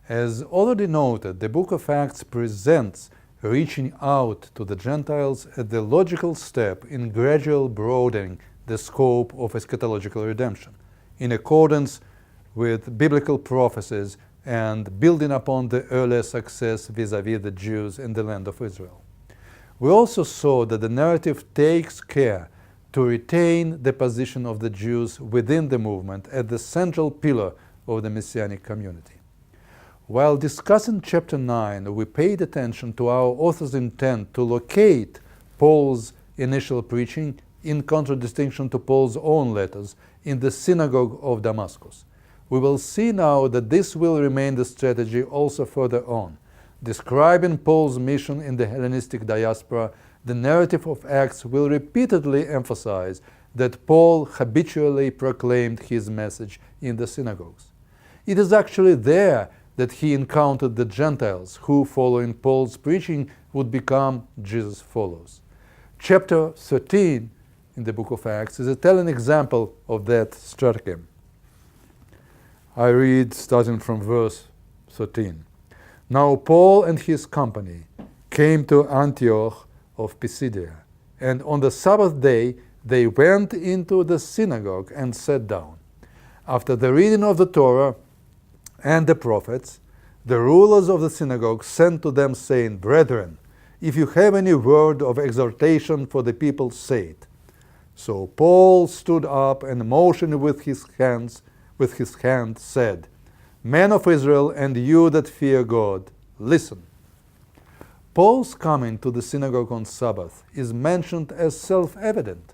As already noted, the book of Acts presents reaching out to the Gentiles as the logical step in gradual broadening the scope of eschatological redemption, in accordance with biblical prophecies and building upon the earlier success vis-à-vis the Jews in the land of Israel. We also saw that the narrative takes care to retain the position of the Jews within the movement as the central pillar of the Messianic community. While discussing chapter 9, we paid attention to our author's intent to locate Paul's initial preaching, in contradistinction to Paul's own letters, in the synagogue of Damascus. We will see now that this will remain the strategy also further on. Describing Paul's mission in the Hellenistic diaspora, the narrative of Acts will repeatedly emphasize that Paul habitually proclaimed his message in the synagogues. It is actually there that he encountered the Gentiles who, following Paul's preaching, would become Jesus' followers. Chapter 13 in the book of Acts is a telling example of that stratagem. I read starting from verse 13. Now Paul and his company came to Antioch of Pisidia, and on the Sabbath day they went into the synagogue and sat down. After the reading of the Torah and the prophets, the rulers of the synagogue sent to them, saying, Brethren, if you have any word of exhortation for the people, say it. So Paul stood up and motioning with his hand, said, Men of Israel, and you that fear God, listen. Paul's coming to the synagogue on Sabbath is mentioned as self-evident.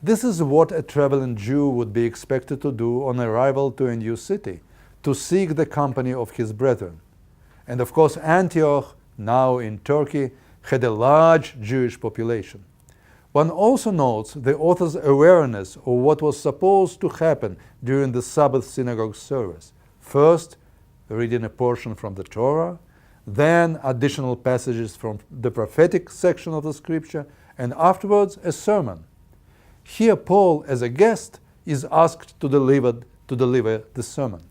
This is what a traveling Jew would be expected to do on arrival to a new city, to seek the company of his brethren. And of course, Antioch, now in Turkey, had a large Jewish population. One also notes the author's awareness of what was supposed to happen during the Sabbath synagogue service. First, reading a portion from the Torah, then additional passages from the prophetic section of the scripture, and afterwards a sermon. Here Paul, as a guest, is asked to deliver the sermon.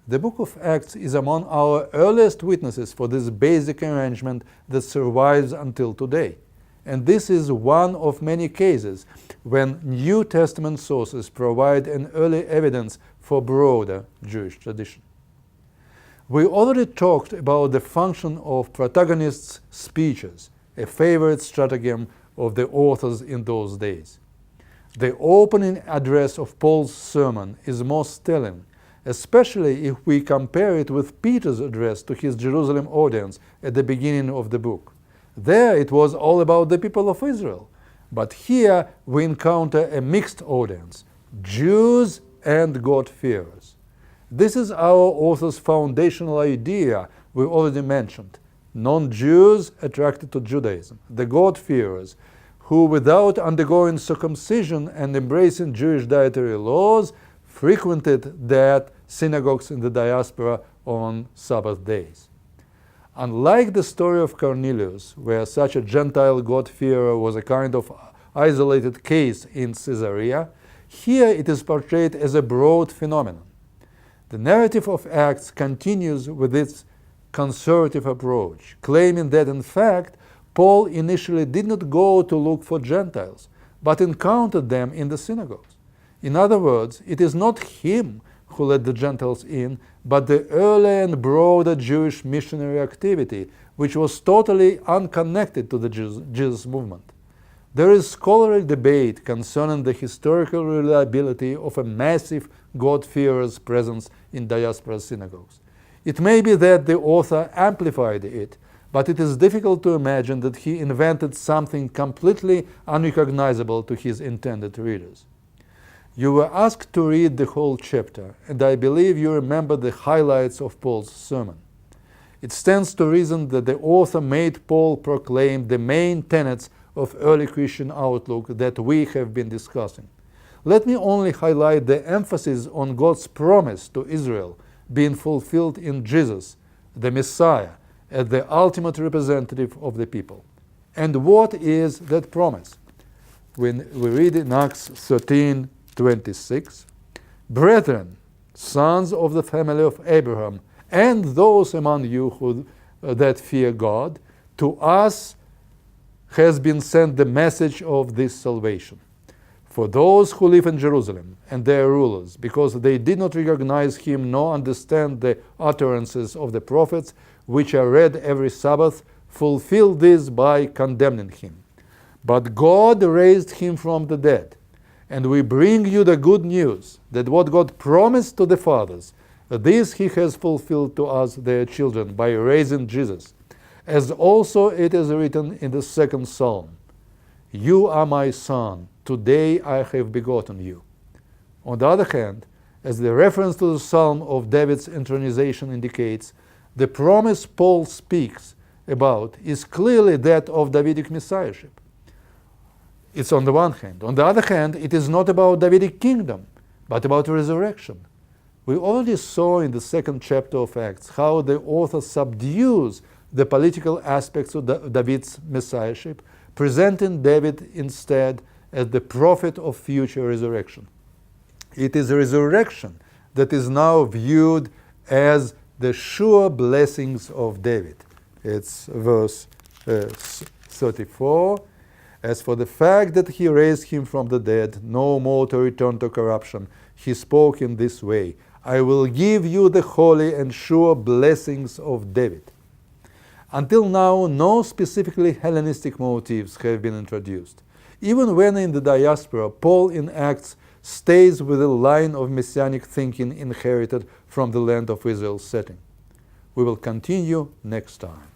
The book of Acts is among our earliest witnesses for this basic arrangement that survives until today. And this is one of many cases when New Testament sources provide an early evidence for broader Jewish tradition. We already talked about the function of protagonists' speeches, a favorite stratagem of the authors in those days. The opening address of Paul's sermon is most telling, especially if we compare it with Peter's address to his Jerusalem audience at the beginning of the book. There it was all about the people of Israel, but here we encounter a mixed audience, Jews and God-fearers. This is our author's foundational idea we already mentioned. Non-Jews attracted to Judaism, the God-fearers, who without undergoing circumcision and embracing Jewish dietary laws, frequented that synagogues in the diaspora on Sabbath days. Unlike the story of Cornelius, where such a Gentile God-fearer was a kind of isolated case in Caesarea, here it is portrayed as a broad phenomenon. The narrative of Acts continues with its conservative approach, claiming that in fact Paul initially did not go to look for Gentiles, but encountered them in the synagogues. In other words, it is not him who let the Gentiles in, but the early and broader Jewish missionary activity, which was totally unconnected to the Jesus movement. There is scholarly debate concerning the historical reliability of a massive God-fearers' presence in diaspora synagogues. It may be that the author amplified it, but it is difficult to imagine that he invented something completely unrecognizable to his intended readers. You were asked to read the whole chapter, and I believe you remember the highlights of Paul's sermon. It stands to reason that the author made Paul proclaim the main tenets of early Christian outlook that we have been discussing. Let me only highlight the emphasis on God's promise to Israel being fulfilled in Jesus, the Messiah, as the ultimate representative of the people. And what is that promise? When we read in Acts 13:26, Brethren, sons of the family of Abraham, and those among you who that fear God, to us has been sent the message of this salvation. For those who live in Jerusalem and their rulers, because they did not recognize him nor understand the utterances of the prophets, which are read every Sabbath, fulfill this by condemning him. But God raised him from the dead, and we bring you the good news that what God promised to the fathers, this he has fulfilled to us, their children, by raising Jesus, as also it is written in the second Psalm, "You are my son, today I have begotten you." On the other hand, as the reference to the Psalm of David's intronization indicates, the promise Paul speaks about is clearly that of Davidic messiahship. It's on the one hand. On the other hand, it is not about Davidic kingdom, but about resurrection. We already saw in the second chapter of Acts how the author subdues the political aspects of David's messiahship, presenting David instead as the prophet of future resurrection. It is resurrection that is now viewed as the sure blessings of David. It's verse 34. As for the fact that he raised him from the dead, no more to return to corruption, he spoke in this way, "I will give you the holy and sure blessings of David." Until now, no specifically Hellenistic motifs have been introduced. Even when in the diaspora, Paul in Acts stays with a line of messianic thinking inherited from the land of Israel's setting. We will continue next time.